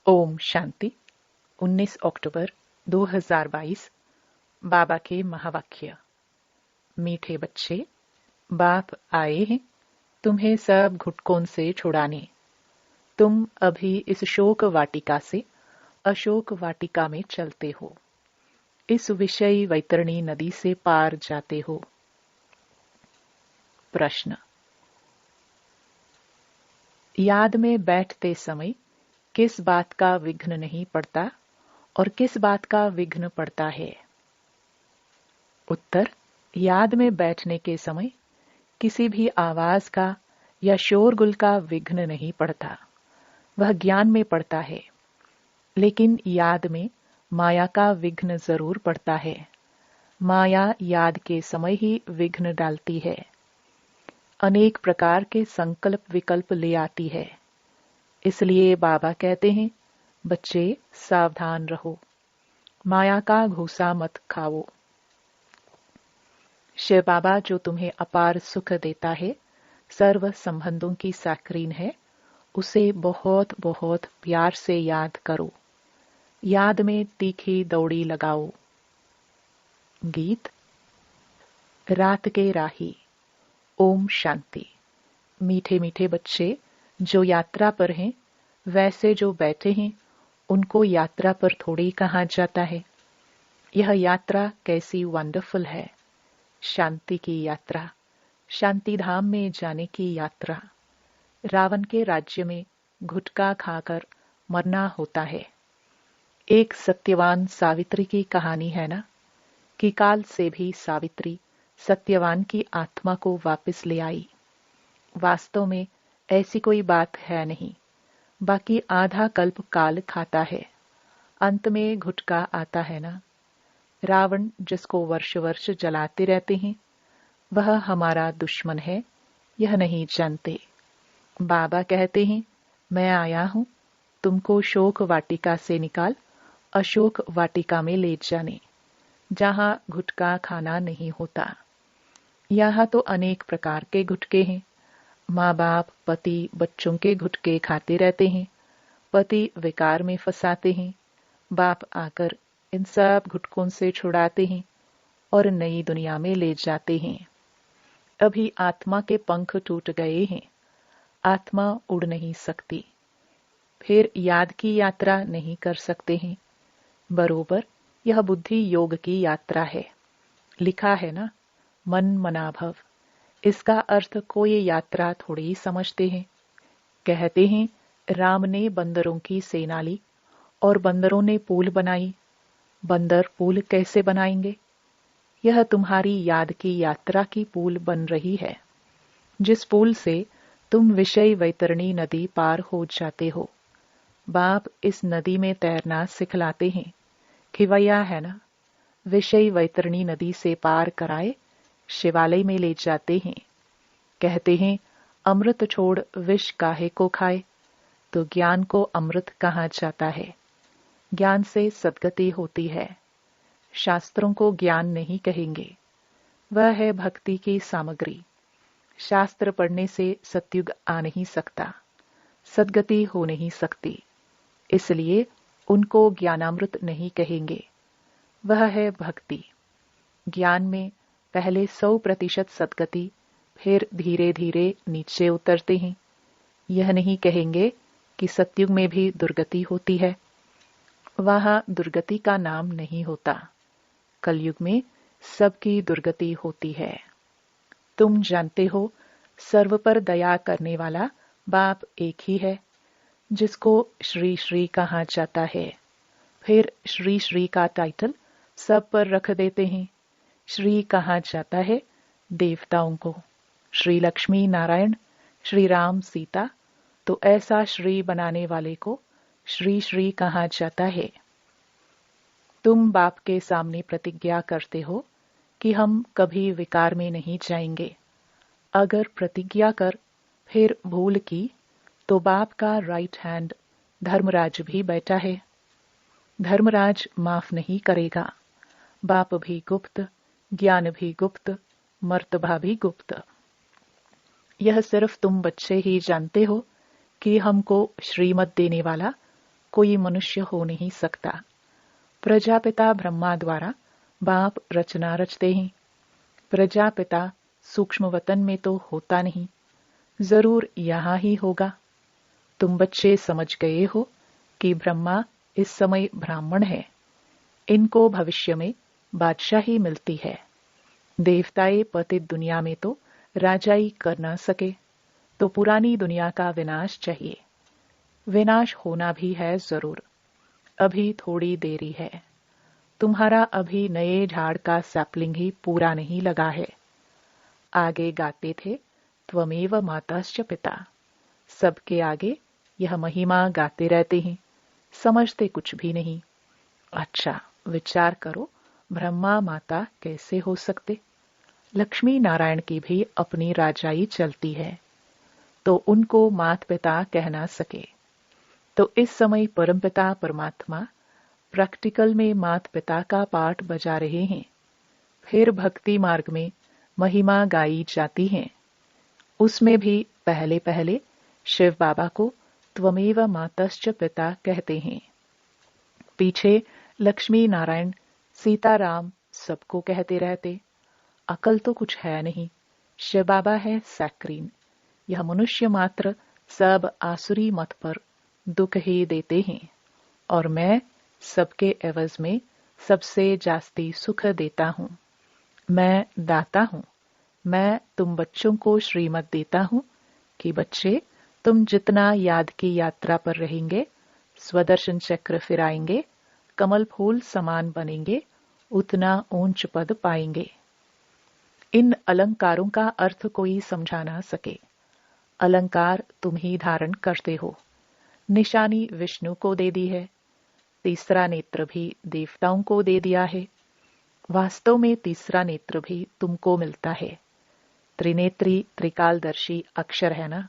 ओम शांति। 19 अक्टूबर 2022। बाबा के महावाक्य। मीठे बच्चे, बाप आए हैं तुम्हें सब घुटकों से छुड़ाने। तुम अभी इस शोक वाटिका से अशोक वाटिका में चलते हो, इस विषय वैतरणी नदी से पार जाते हो। प्रश्न। याद में बैठते समय किस बात का विघ्न नहीं पड़ता और किस बात का विघ्न पड़ता है? उत्तर। याद में बैठने के समय किसी भी आवाज का या शोरगुल का विघ्न नहीं पड़ता, वह ज्ञान में पड़ता है। लेकिन याद में माया का विघ्न जरूर पड़ता है। माया याद के समय ही विघ्न डालती है, अनेक प्रकार के संकल्प विकल्प ले आती है। इसलिए बाबा कहते हैं, बच्चे सावधान रहो, माया का घूसा मत खाओ। शिव बाबा जो तुम्हें अपार सुख देता है, सर्व संबंधों की साकरीन है, उसे बहुत बहुत प्यार से याद करो। याद में तीखी दौड़ी लगाओ। गीत। रात के राही। ओम शांति। मीठे मीठे बच्चे जो यात्रा पर हैं, वैसे जो बैठे हैं उनको यात्रा पर थोड़ी कहा जाता है। यह यात्रा कैसी वंडरफुल है। शांति की यात्रा, शांति धाम में जाने की यात्रा। रावण के राज्य में गुटखा खाकर मरना होता है। एक सत्यवान सावित्री की कहानी है ना, कि काल से भी सावित्री सत्यवान की आत्मा को वापस ले आई। वास्तव में ऐसी कोई बात है नहीं, बाकी आधा कल्प काल खाता है, अंत में गुटखा आता है ना। रावण जिसको वर्ष वर्ष जलाते रहते हैं, वह हमारा दुश्मन है, यह नहीं जानते। बाबा कहते हैं, मैं आया हूं तुमको शोक वाटिका से निकाल अशोक वाटिका में ले जाने, जहां गुटखा खाना नहीं होता। यहां तो अनेक प्रकार के गुटके हैं। माँ बाप पति बच्चों के गुटके खाते रहते हैं, पति विकार में फंसाते हैं, बाप आकर इन सब गुटकों से छुड़ाते हैं और नई दुनिया में ले जाते हैं। अभी आत्मा के पंख टूट गए हैं, आत्मा उड़ नहीं सकती, फिर याद की यात्रा नहीं कर सकते हैं। बरोबर यह बुद्धि योग की यात्रा है। लिखा है ना, मन मनाभव। इसका अर्थ कोई यात्रा थोड़ी समझते हैं। कहते हैं, राम ने बंदरों की सेना ली और बंदरों ने पुल बनाई। बंदर पुल कैसे बनाएंगे? यह तुम्हारी याद की यात्रा की पुल बन रही है, जिस पुल से तुम विषय वैतरणी नदी पार हो जाते हो। बाप इस नदी में तैरना सिखलाते हैं। खिवैया है ना, विषय वैतरणी नदी से पार कराए शिवालय में ले जाते हैं। कहते हैं, अमृत छोड़ विष काहे को खाए? तो ज्ञान को अमृत कहा जाता है। ज्ञान से सद्गति होती है। शास्त्रों को ज्ञान नहीं कहेंगे, वह है भक्ति की सामग्री। शास्त्र पढ़ने से सत्युग आ नहीं सकता, सद्गति हो नहीं सकती, इसलिए उनको ज्ञानामृत नहीं कहेंगे। वह है भक्ति। ज्ञान में पहले 100% सद्गति, फिर धीरे धीरे नीचे उतरते हैं। यह नहीं कहेंगे कि सतयुग में भी दुर्गति होती है, वहां दुर्गति का नाम नहीं होता। कलयुग में सबकी दुर्गति होती है। तुम जानते हो, सर्व पर दया करने वाला बाप एक ही है, जिसको श्री श्री कहा जाता है। फिर श्री श्री का टाइटल सब पर रख देते हैं। श्री कहा जाता है देवताओं को, श्री लक्ष्मी नारायण, श्री राम सीता, तो ऐसा श्री बनाने वाले को श्री श्री कहा जाता है। तुम बाप के सामने प्रतिज्ञा करते हो कि हम कभी विकार में नहीं जाएंगे। अगर प्रतिज्ञा कर फिर भूल की, तो बाप का राइट हैंड धर्मराज भी बैठा है। धर्मराज माफ नहीं करेगा। बाप भी गुप्त, ज्ञान भी गुप्त, मर्तबा भी गुप्त। यह सिर्फ तुम बच्चे ही जानते हो कि हमको श्रीमत देने वाला कोई मनुष्य हो नहीं सकता। प्रजापिता ब्रह्मा द्वारा बाप रचना रचते हैं। प्रजापिता सूक्ष्म वतन में तो होता नहीं, जरूर यहां ही होगा। तुम बच्चे समझ गए हो कि ब्रह्मा इस समय ब्राह्मण है। इनको भविष्य में बादशाही मिलती है। देवताएं पतित दुनिया में तो राजाई कर न सके, तो पुरानी दुनिया का विनाश चाहिए। विनाश होना भी है जरूर। अभी थोड़ी देरी है। तुम्हारा अभी नए झाड़ का सैपलिंग ही पूरा नहीं लगा है। आगे गाते थे त्वमेव माताश्च पिता। सबके आगे यह महिमा गाते रहते हैं, समझते कुछ भी नहीं। अच्छा, विचार करो, ब्रह्मा माता कैसे हो सकते? लक्ष्मी नारायण की भी अपनी राजाई चलती है, तो उनको मात पिता कह ना सके। तो इस समय परमपिता परमात्मा प्रैक्टिकल में मात पिता का पाठ बजा रहे हैं। फिर भक्ति मार्ग में महिमा गाई जाती है। उसमें भी पहले पहले शिव बाबा को त्वमेव मातश्च पिता कहते हैं। पीछे लक्ष्मी नारायण सीताराम सबको कहते रहते। अकल तो कुछ है नहीं। शिव बाबा है सैक्रीन। यह मनुष्य मात्र सब आसुरी मत पर दुख ही देते हैं, और मैं सबके एवज में सबसे जास्ती सुख देता हूं। मैं दाता हूं। मैं तुम बच्चों को श्रीमत देता हूं कि बच्चे, तुम जितना याद की यात्रा पर रहेंगे, स्वदर्शन चक्र फिराएंगे, कमल फूल समान बनेंगे, उतना ऊंच पद पाएंगे। इन अलंकारों का अर्थ कोई समझा ना सके। अलंकार तुम ही धारण करते हो। निशानी विष्णु को दे दी है। तीसरा नेत्र भी देवताओं को दे दिया है। वास्तव में तीसरा नेत्र भी तुमको मिलता है। त्रिनेत्री त्रिकालदर्शी अक्षर है ना।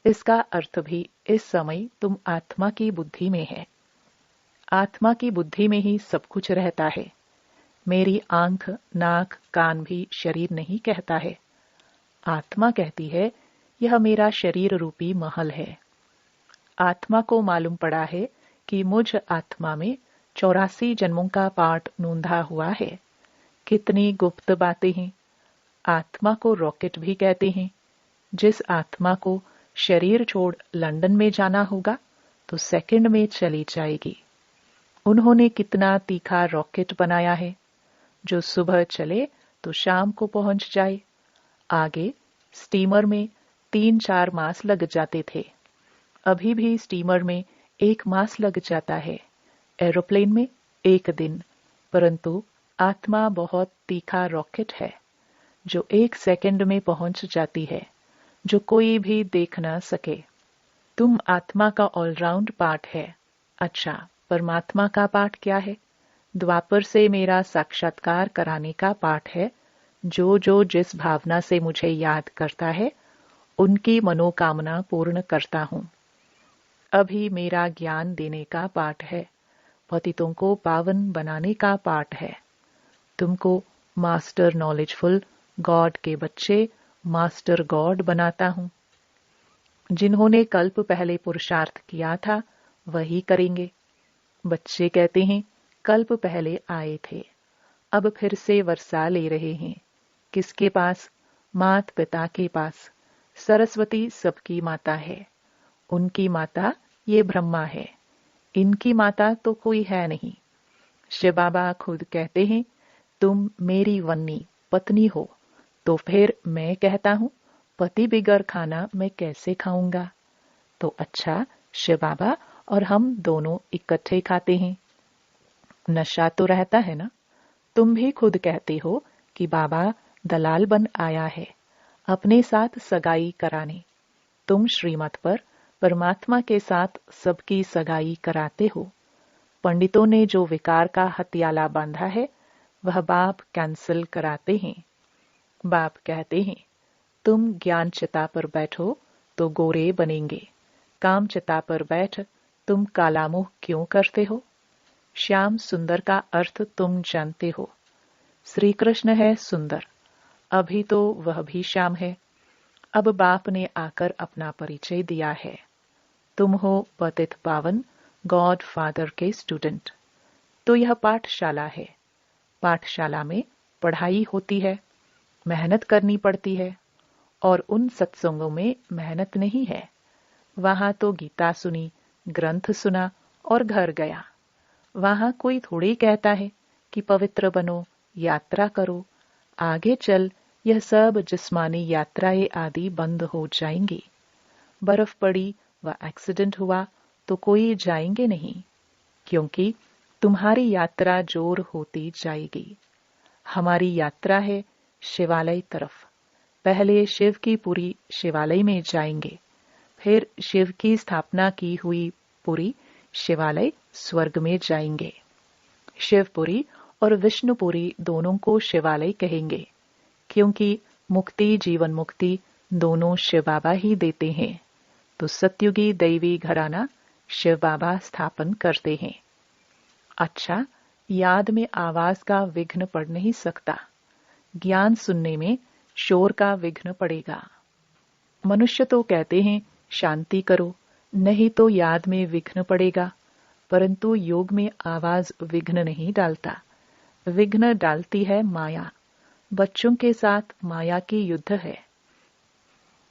इसका अर्थ भी इस समय तुम आत्मा की बुद्धि में है। आत्मा की बुद्धि में ही सब कुछ रहता है। मेरी आंख, नाक, कान भी शरीर नहीं कहता है। आत्मा कहती है, यह मेरा शरीर रूपी महल है। आत्मा को मालूम पड़ा है कि मुझ आत्मा में 84 जन्मों का पाठ नूंधा हुआ है। कितनी गुप्त बातें हैं। आत्मा को रॉकेट भी कहते हैं। जिस आत्मा को शरीर छोड़ लंदन में जाना होगा, तो सेकंड में चली जाएगी। उन्होंने कितना तीखा रॉकेट बनाया है, जो सुबह चले तो शाम को पहुंच जाए। आगे स्टीमर में 3-4 मास लग जाते थे। अभी भी स्टीमर में 1 मास लग जाता है, एरोप्लेन में 1 दिन। परंतु आत्मा बहुत तीखा रॉकेट है, जो 1 सेकंड में पहुंच जाती है, जो कोई भी देख न सके। तुम आत्मा का ऑलराउंड पार्ट है। अच्छा, परमात्मा का पाठ क्या है? द्वापर से मेरा साक्षात्कार कराने का पाठ है। जो जो जिस भावना से मुझे याद करता है, उनकी मनोकामना पूर्ण करता हूं। अभी मेरा ज्ञान देने का पाठ है। पतितों को पावन बनाने का पाठ है। तुमको मास्टर नॉलेजफुल गॉड के बच्चे मास्टर गॉड बनाता हूं। जिन्होंने कल्प पहले पुरुषार्थ किया था, वही करेंगे। बच्चे कहते हैं, कल्प पहले आए थे, अब फिर से वर्षा ले रहे हैं। किसके पास? मात पिता के पास। सरस्वती सबकी माता है। उनकी माता ये ब्रह्मा है। इनकी माता तो कोई है नहीं। शिव बाबा खुद कहते हैं, तुम मेरी वन्नी पत्नी हो। तो फिर मैं कहता हूं, पति बिगर खाना मैं कैसे खाऊंगा? तो अच्छा, शिव बाबा और हम दोनों इकट्ठे खाते हैं। नशा तो रहता है ना। तुम भी खुद कहते हो कि बाबा दलाल बन आया है अपने साथ सगाई कराने। तुम श्रीमत पर परमात्मा के साथ सबकी सगाई कराते हो। पंडितों ने जो विकार का हथियाला बांधा है, वह बाप कैंसिल कराते हैं। बाप कहते हैं, तुम ज्ञान चिता पर बैठो तो गोरे बनेंगे। काम चिता पर बैठ तुम काला मुंह क्यों करते हो? श्याम सुंदर का अर्थ तुम जानते हो। श्री कृष्ण है सुंदर। अभी तो वह भी श्याम है। अब बाप ने आकर अपना परिचय दिया है। तुम हो पतित पावन, गॉड फादर के स्टूडेंट। तो यह पाठशाला है। पाठशाला में पढ़ाई होती है, मेहनत करनी पड़ती है। और उन सत्संगों में मेहनत नहीं है। वहां तो गीता सुनी, ग्रंथ सुना और घर गया। वहां कोई थोड़ी कहता है कि पवित्र बनो, यात्रा करो, आगे चल। यह सब जिस्मानी यात्राएं आदि बंद हो जाएंगी। बर्फ पड़ी व एक्सीडेंट हुआ तो कोई जाएंगे नहीं, क्योंकि तुम्हारी यात्रा जोर होती जाएगी। हमारी यात्रा है शिवालय तरफ। पहले शिव की पुरी शिवालय में जाएंगे, फिर शिव की स्थापना की हुई पुरी शिवालय स्वर्ग में जाएंगे। शिवपुरी और विष्णुपुरी दोनों को शिवालय कहेंगे, क्योंकि मुक्ति जीवन मुक्ति दोनों शिव बाबा ही देते हैं। तो सतयुगी दैवी घराना शिव बाबा स्थापन करते हैं। अच्छा, याद में आवाज का विघ्न पड़ नहीं सकता। ज्ञान सुनने में शोर का विघ्न पड़ेगा। मनुष्य तो कहते हैं शांति करो, नहीं तो याद में विघ्न पड़ेगा, परंतु योग में आवाज विघ्न नहीं डालता। विघ्न डालती है माया। बच्चों के साथ माया की युद्ध है।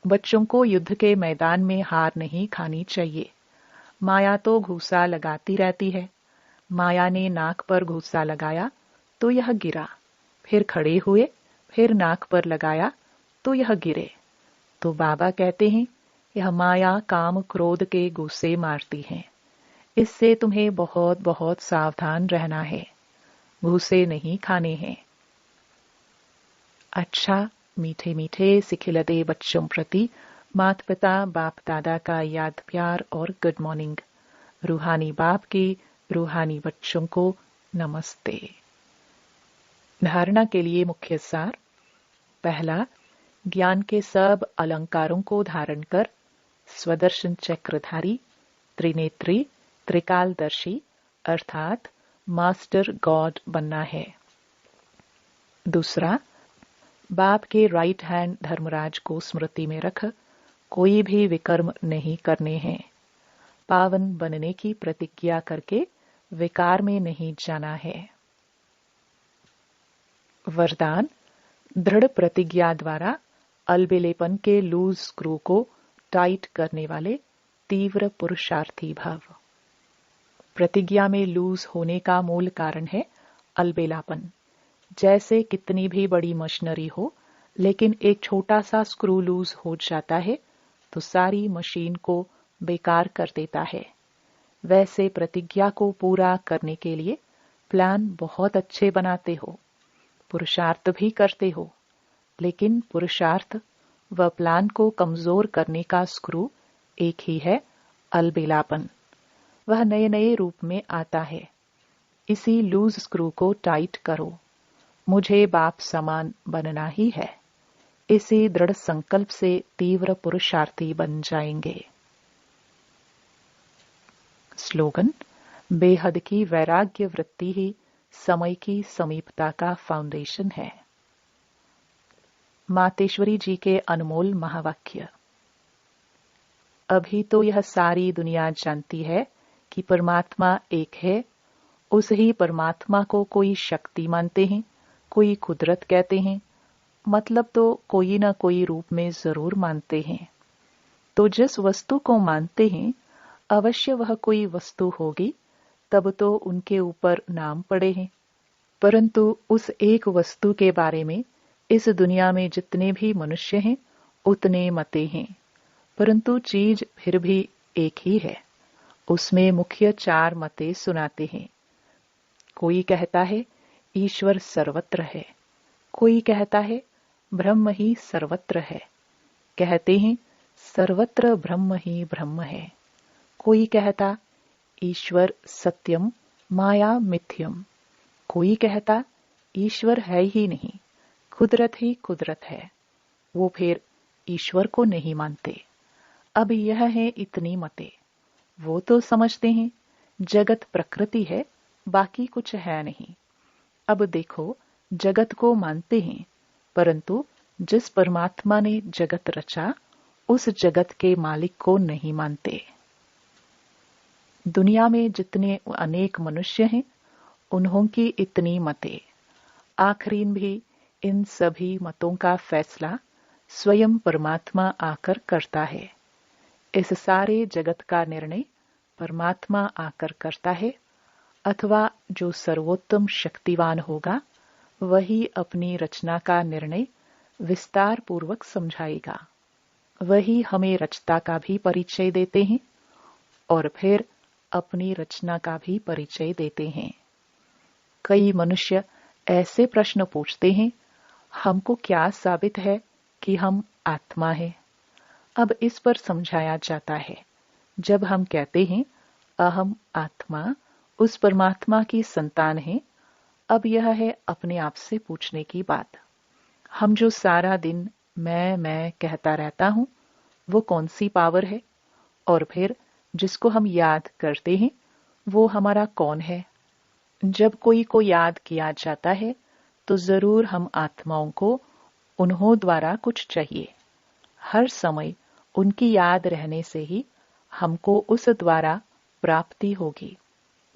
बच्चों को युद्ध के मैदान में हार नहीं खानी चाहिए। माया तो घूसा लगाती रहती है। माया ने नाक पर घूसा लगाया तो यह गिरा, फिर खड़े हुए, फिर नाक पर लगाया तो यह गिरे। तो बाबा कहते हैं यह माया काम क्रोध के गुस्से मारती है। इससे तुम्हें बहुत बहुत सावधान रहना है। घूसे नहीं खाने हैं। अच्छा, मीठे मीठे सिखिलते बच्चों प्रति माता पिता बाप दादा का याद प्यार और गुड मॉर्निंग। रूहानी बाप की रूहानी बच्चों को नमस्ते। धारणा के लिए मुख्य सार। पहला, ज्ञान के सब अलंकारों को धारण कर स्वदर्शन चक्रधारी, त्रिनेत्री, त्रिकालदर्शी अर्थात मास्टर गॉड बनना है। दूसरा, बाप के राइट हैंड धर्मराज को स्मृति में रख कोई भी विकर्म नहीं करने हैं। पावन बनने की प्रतिज्ञा करके विकार में नहीं जाना है। वरदान, दृढ़ प्रतिज्ञा द्वारा अलबेलेपन के लूज स्क्रू को टाइट करने वाले तीव्र पुरुषार्थी भव। प्रतिज्ञा में लूज होने का मूल कारण है अलबेलापन। जैसे कितनी भी बड़ी मशीनरी हो, लेकिन एक छोटा सा स्क्रू लूज हो जाता है तो सारी मशीन को बेकार कर देता है। वैसे प्रतिज्ञा को पूरा करने के लिए प्लान बहुत अच्छे बनाते हो, पुरुषार्थ भी करते हो, लेकिन पुरुषार्थ व प्लान को कमजोर करने का स्क्रू एक ही है, अलबेलापन। वह नए नए रूप में आता है। इसी लूज स्क्रू को टाइट करो। मुझे बाप समान बनना ही है। इसी दृढ़ संकल्प से तीव्र पुरुषार्थी बन जाएंगे। स्लोगन, बेहद की वैराग्य वृत्ति ही समय की समीपता का फाउंडेशन है। मातेश्वरी जी के अनमोल महावाक्य। अभी तो यह सारी दुनिया जानती है कि परमात्मा एक है। उस ही परमात्मा को कोई शक्ति मानते हैं, कोई कुदरत कहते हैं, मतलब तो कोई न कोई रूप में जरूर मानते हैं। तो जिस वस्तु को मानते हैं अवश्य वह कोई वस्तु होगी, तब तो उनके ऊपर नाम पड़े हैं। परंतु उस एक वस्तु के बारे में इस दुनिया में जितने भी मनुष्य हैं उतने मते हैं, परंतु चीज फिर भी एक ही है। उसमें मुख्य 4 मते सुनाते हैं। कोई कहता है ईश्वर सर्वत्र है, कोई कहता है ब्रह्म ही सर्वत्र है, कहते हैं सर्वत्र ब्रह्म ही ब्रह्म है। कोई कहता ईश्वर सत्यम माया मिथ्यम, कोई कहता ईश्वर है ही नहीं, कुदरत ही कुदरत है। वो फिर ईश्वर को नहीं मानते। अब यह है इतनी मते। वो तो समझते हैं जगत प्रकृति है, बाकी कुछ है नहीं। अब देखो, जगत को मानते हैं, परंतु जिस परमात्मा ने जगत रचा उस जगत के मालिक को नहीं मानते। दुनिया में जितने अनेक मनुष्य हैं, उन्हों की इतनी मतें। आखिरीन भी इन सभी मतों का फैसला स्वयं परमात्मा आकर करता है। इस सारे जगत का निर्णय परमात्मा आकर करता है, अथवा जो सर्वोत्तम शक्तिवान होगा वही अपनी रचना का निर्णय विस्तार पूर्वक समझाएगा। वही हमें रचता का भी परिचय देते हैं और फिर अपनी रचना का भी परिचय देते हैं। कई मनुष्य ऐसे प्रश्न पूछते हैं, हमको क्या साबित है कि हम आत्मा है? अब इस पर समझाया जाता है, जब हम कहते हैं अहम आत्मा उस परमात्मा की संतान है, अब यह है अपने आप से पूछने की बात। हम जो सारा दिन मैं कहता रहता हूं, वो कौन सी पावर है? और फिर जिसको हम याद करते हैं, वो हमारा कौन है? जब कोई को याद किया जाता है तो जरूर हम आत्माओं को उन्हों द्वारा कुछ चाहिए। हर समय उनकी याद रहने से ही हमको उस द्वारा प्राप्ति होगी।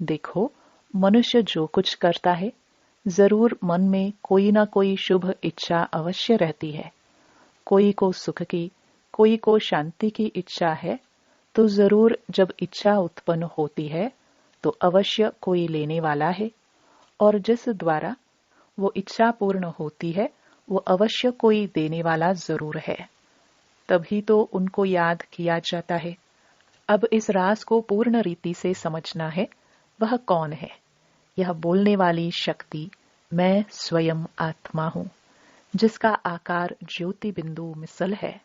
देखो, मनुष्य जो कुछ करता है, जरूर मन में कोई ना कोई शुभ इच्छा अवश्य रहती है। कोई को सुख की, कोई को शांति की इच्छा है, तो जरूर जब इच्छा उत्पन्न होती है तो अवश्य कोई लेने वाला है, और जिस द्वारा वो इच्छा पूर्ण होती है वो अवश्य कोई देने वाला जरूर है। तभी तो उनको याद किया जाता है। अब इस राज को पूर्ण रीति से समझना है, वह कौन है? यह बोलने वाली शक्ति मैं स्वयं आत्मा हूं, जिसका आकार ज्योति बिंदु मिसल है।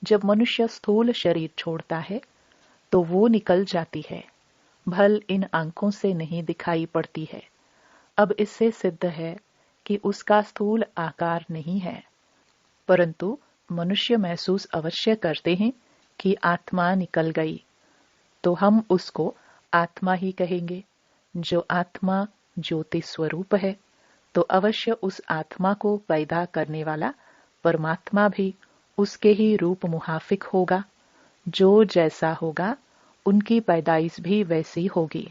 जब मनुष्य स्थूल शरीर छोड़ता है तो वो निकल जाती है, भल इन आंखों से नहीं दिखाई पड़ती है। अब इससे सिद्ध है कि उसका स्थूल आकार नहीं है, परंतु मनुष्य महसूस अवश्य करते हैं कि आत्मा निकल गई, तो हम उसको आत्मा ही कहेंगे। जो आत्मा ज्योति स्वरूप है, तो अवश्य उस आत्मा को पैदा करने वाला परमात्मा भी उसके ही रूप मुहाफिक होगा। जो जैसा होगा उनकी पैदाइश भी वैसी होगी।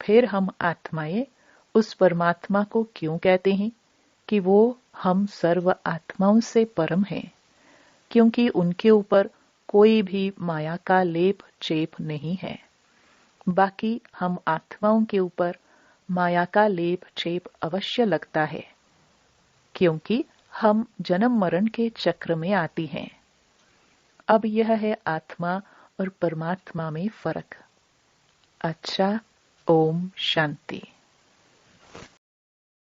फिर हम आत्माएं उस परमात्मा को क्यों कहते हैं कि वो हम सर्व आत्माओं से परम हैं? क्योंकि उनके ऊपर कोई भी माया का लेप चेप नहीं है। बाकी हम आत्माओं के ऊपर माया का लेप चेप अवश्य लगता है, क्योंकि हम जन्म मरण के चक्र में आती हैं। अब यह है आत्मा और परमात्मा में फर्क। अच्छा, ओम शांति।